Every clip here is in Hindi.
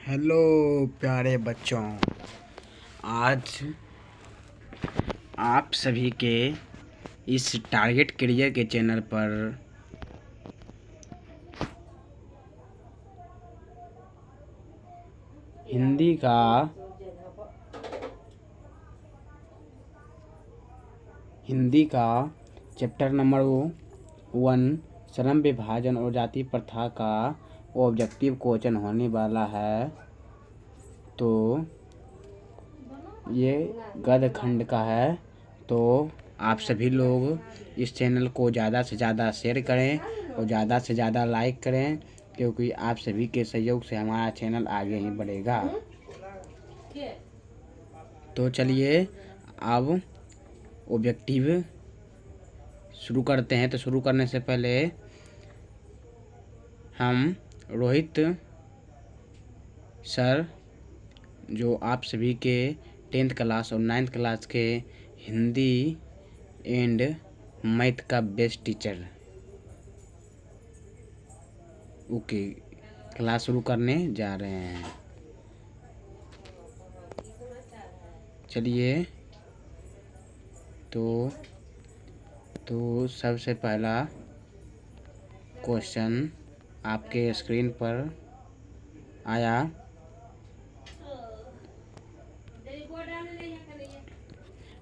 हेलो प्यारे बच्चों। आज आप सभी के इस टारगेट करियर के चैनल पर हिंदी का चैप्टर नंबर 1 श्रम विभाजन और जाति प्रथा का ऑब्जेक्टिव क्वेश्चन होने वाला है। तो ये गद्य खंड का है। तो आप सभी लोग इस चैनल को ज़्यादा से ज़्यादा शेयर करें और ज़्यादा से ज़्यादा लाइक करें, क्योंकि आप सभी के सहयोग से हमारा चैनल आगे ही बढ़ेगा। तो चलिए अब ऑब्जेक्टिव शुरू करते हैं। तो शुरू करने से पहले हम रोहित सर, जो आप सभी के 10th क्लास और 9th क्लास के हिंदी एंड मैथ का बेस्ट टीचर, ओके, क्लास शुरू करने जा रहे हैं। चलिए तो सबसे पहला क्वेश्चन आपके स्क्रीन पर आया।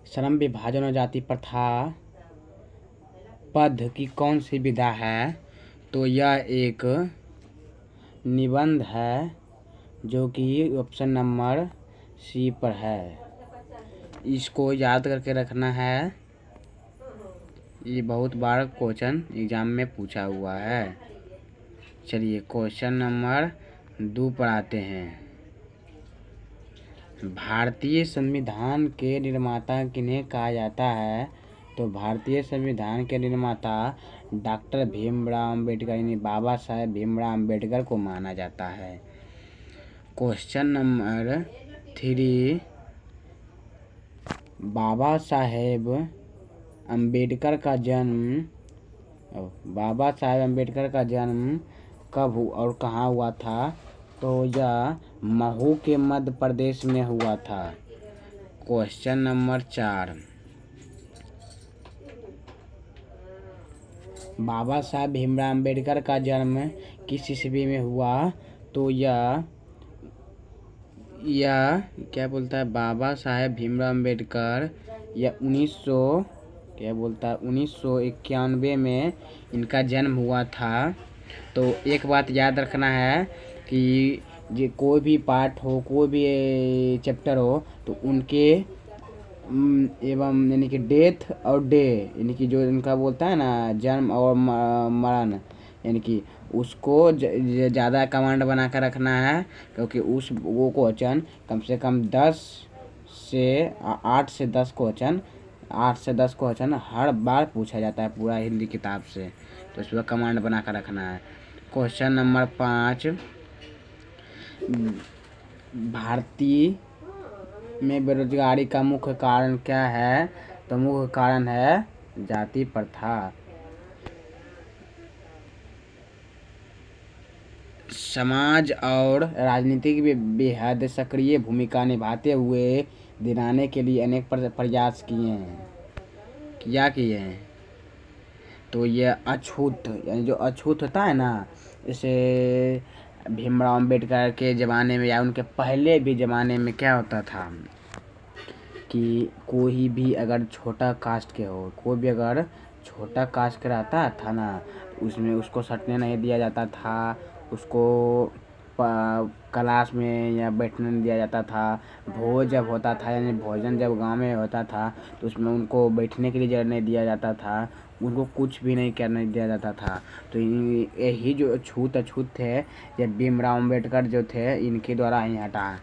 श्रम विभाजन और जाति प्रथा पद की कौन सी विधा है? तो यह एक निबंध है, जो कि ऑप्शन नंबर सी पर है। इसको याद करके रखना है, ये बहुत बार क्वेश्चन एग्जाम में पूछा हुआ है। चलिए क्वेश्चन नंबर 2 पर आते हैं। भारतीय संविधान के निर्माता किन्हें कहा जाता है? तो भारतीय संविधान के निर्माता डॉक्टर भीमराव अंबेडकर यानी बाबा साहेब भीमराव अंबेडकर को माना जाता है। क्वेश्चन नंबर 3, बाबा साहेब अंबेडकर का जन्म कब और कहाँ हुआ था? तो यह महू के मध्य प्रदेश में हुआ था। क्वेश्चन नंबर 4, बाबा साहेब भीमराव अंबेडकर का जन्म किस ईस्वी में हुआ? तो यह क्या बोलता है, बाबा साहेब भीमराव अंबेडकर यह 1991 में इनका जन्म हुआ था। तो एक बात याद रखना है कि ये कोई भी पार्ट हो, कोई भी चैप्टर हो, तो उनके एवं यानी कि डेथ और डे, यानी कि जो इनका बोलता है ना जन्म और मरण, यानी कि उसको ज़्यादा कमांड बना कर रखना है, क्योंकि वो क्वेश्चन कम से कम 8 से 10 क्वेश्चन हर बार पूछा जाता है पूरा हिंदी किताब से। तो इस पर कमांड बना कर रखना है। क्वेश्चन नंबर 5, भारतीय में बेरोजगारी का मुख्य कारण क्या है? तो मुख्य कारण है जाति प्रथा। समाज और राजनीतिक में बेहद सक्रिय भूमिका निभाते हुए दिलाने के लिए अनेक प्रयास किए हैं। तो ये अछूत, यानी जो अछूत होता है ना, जैसे भीमराव अंबेडकर के ज़माने में या उनके पहले भी ज़माने में क्या होता था कि कोई भी अगर छोटा कास्ट के हो, कोई भी अगर छोटा कास्ट का रहता था ना, उसमें उसको सटने नहीं दिया जाता था, उसको क्लास में या बैठने नहीं दिया जाता था। भोज जब होता था, यानी भोजन जब गांव में होता था, तो उसमें उनको बैठने के लिए जगह नहीं दिया जाता था, उनको कुछ भी नहीं करने दिया जाता था। तो यही जो अछूत थे, ये भीमराव अंबेडकर जो थे, इनके द्वारा ही हटा।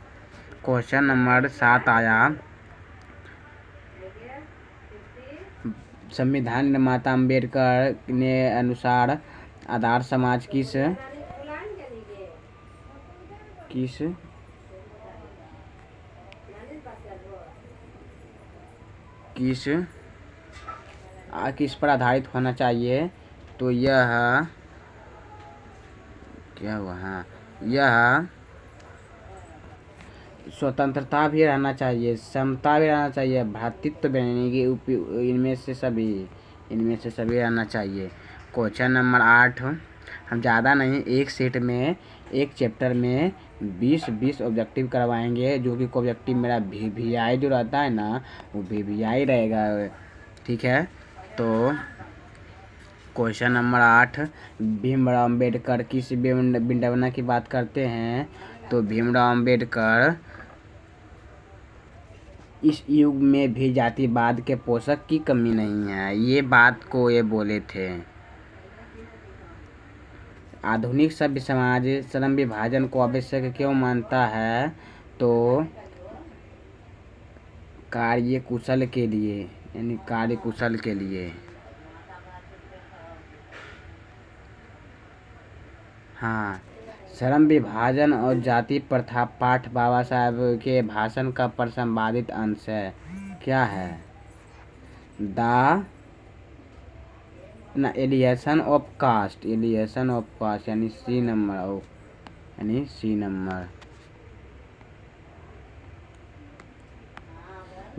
क्वेश्चन नंबर 7 आया। संविधान निर्माता अंबेडकर ने अनुसार आधार समाज किस पर आधारित होना चाहिए? तो यह क्या हुआ, हाँ, यह स्वतंत्रता भी रहना चाहिए, समता भी रहना चाहिए, भ्रातृत्व भी इनमें से सभी रहना चाहिए। क्वेश्चन नंबर 8, हम ज़्यादा नहीं, एक सेट में एक चैप्टर में 20-20 ऑब्जेक्टिव करवाएंगे, जो कि ऑब्जेक्टिव मेरा VVI जो रहता है ना वो VVI रहेगा। ठीक है, तो क्वेश्चन नंबर 8, भीमराव अम्बेडकर किस विडंबना की बात करते हैं? तो भीमराव अम्बेडकर इस युग में भी जातिवाद के पोषक की कमी नहीं है, ये बात को ये बोले थे। आधुनिक सभ्य समाज श्रम विभाजन को आवश्यक क्यों मानता है? तो कार्यकुशल के लिए, यानी कार्यकुशल के लिए। हाँ, श्रम विभाजन और जाति प्रथा पाठ बाबा साहब के भाषण का प्रसंवादित अंश है। क्या है? द एलिएशन ऑफ कास्ट, यानी सी नंबर।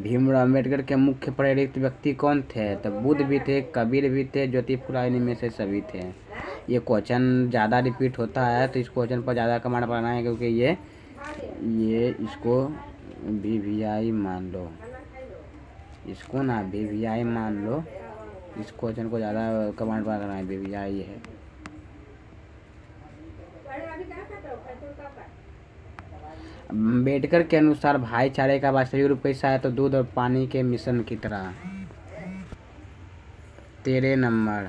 भीमराव अम्बेडकर के मुख्य प्रेरित व्यक्ति कौन थे? तो बुद्ध भी थे, कबीर भी थे, ज्योति फुले में से सभी थे। ये क्वेश्चन ज़्यादा रिपीट होता है तो इस क्वेश्चन पर ज़्यादा कमांड पढ़ना है, क्योंकि ये इसको VVI मान लो, इसको ना VVI मान लो, इस क्वेश्चन को ज़्यादा कमांड पढ़ना है, VVI है। अम्बेडकर के अनुसार भाईचारे का वास्तविक रूप कैसा है? तो दूध और पानी के मिश्रण की तरह। 13 नंबर,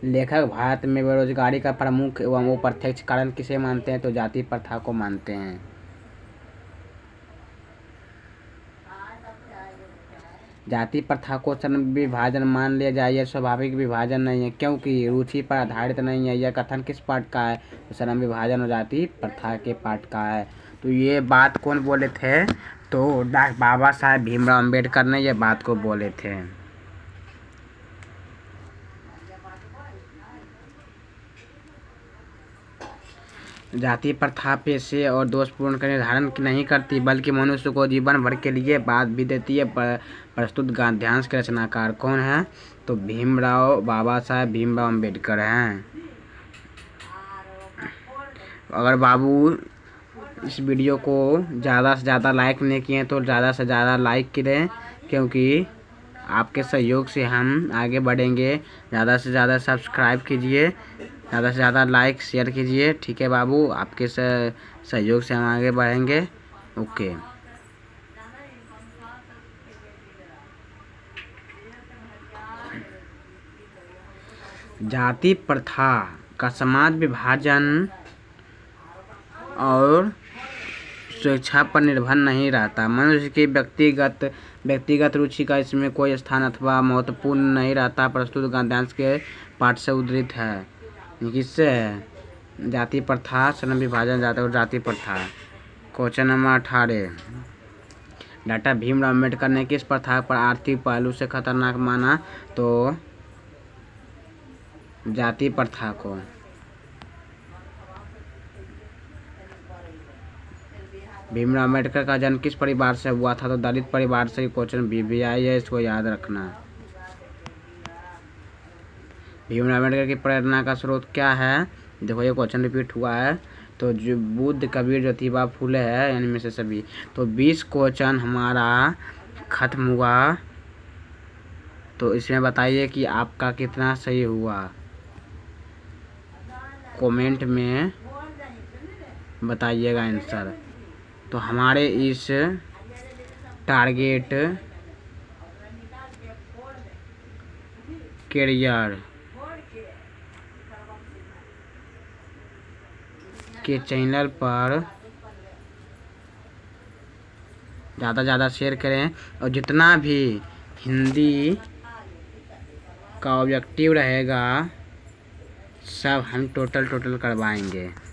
लेखक भारत में बेरोजगारी का प्रमुख एवं अप्रत्यक्ष कारण किसे मानते हैं? तो जाति प्रथा को मानते हैं। जाति प्रथा को श्रम विभाजन मान लिया जाए, यह स्वाभाविक विभाजन नहीं है, क्योंकि रुचि पर आधारित नहीं है। यह कथन किस पाठ का है? तो श्रम विभाजन और जाति प्रथा के पाठ का है। तो ये बात कौन बोले थे? तो बाबा साहब भीमराव अम्बेडकर ने यह बात को बोले थे। जाति प्रथा पेशे और दोषपूर्ण का निर्धारण नहीं करती, बल्कि मनुष्य को जीवन भर के लिए बात भी देती है। प्रस्तुत गद्यांश के रचनाकार कौन है? तो बाबा साहब भीमराव अम्बेडकर हैं। अगर बाबू इस वीडियो को ज़्यादा से ज़्यादा लाइक नहीं किए तो ज़्यादा से ज़्यादा लाइक करें, क्योंकि आपके सहयोग से हम आगे बढ़ेंगे। ज़्यादा से ज़्यादा सब्सक्राइब कीजिए, ज़्यादा से ज़्यादा लाइक शेयर कीजिए। ठीक है बाबू, आपके सहयोग से हम आगे बढ़ेंगे। ओके। जाति प्रथा का समाज विभाजन और स्वेच्छा पर निर्भर नहीं रहता। मनुष्य की व्यक्तिगत रुचि का इसमें कोई स्थान अथवा महत्वपूर्ण नहीं रहता। प्रस्तुत गद्यांश के पाठ से उद्धृत है। किससे है? जाति प्रथा, श्रम विभाजन, जाति प्रथा। Question number 18, doctor Bhimrao Ambedkar ने किस प्रथा पर आर्थिक पहलू से खतरनाक माना? तो जाति प्रथा को। भीमराव अम्बेडकर का जन्म किस परिवार से हुआ था? तो दलित परिवार से। क्वेश्चन VVI है, इसको याद रखना। भीमराव अम्बेडकर की प्रेरणा का स्रोत क्या है? देखो ये क्वेश्चन रिपीट हुआ है। तो जो बुद्ध, कबीर, ज्योतिबा फुले है, यानी में से सभी। तो 20 क्वेश्चन हमारा खत्म हुआ। तो इसमें बताइए कि आपका कितना सही हुआ, कमेंट में बताइएगा आंसर। तो हमारे इस टारगेट कैरियर के चैनल पर ज़्यादा से ज़्यादा शेयर करें, और जितना भी हिंदी का ऑब्जेक्टिव रहेगा सब हम टोटल करवाएंगे।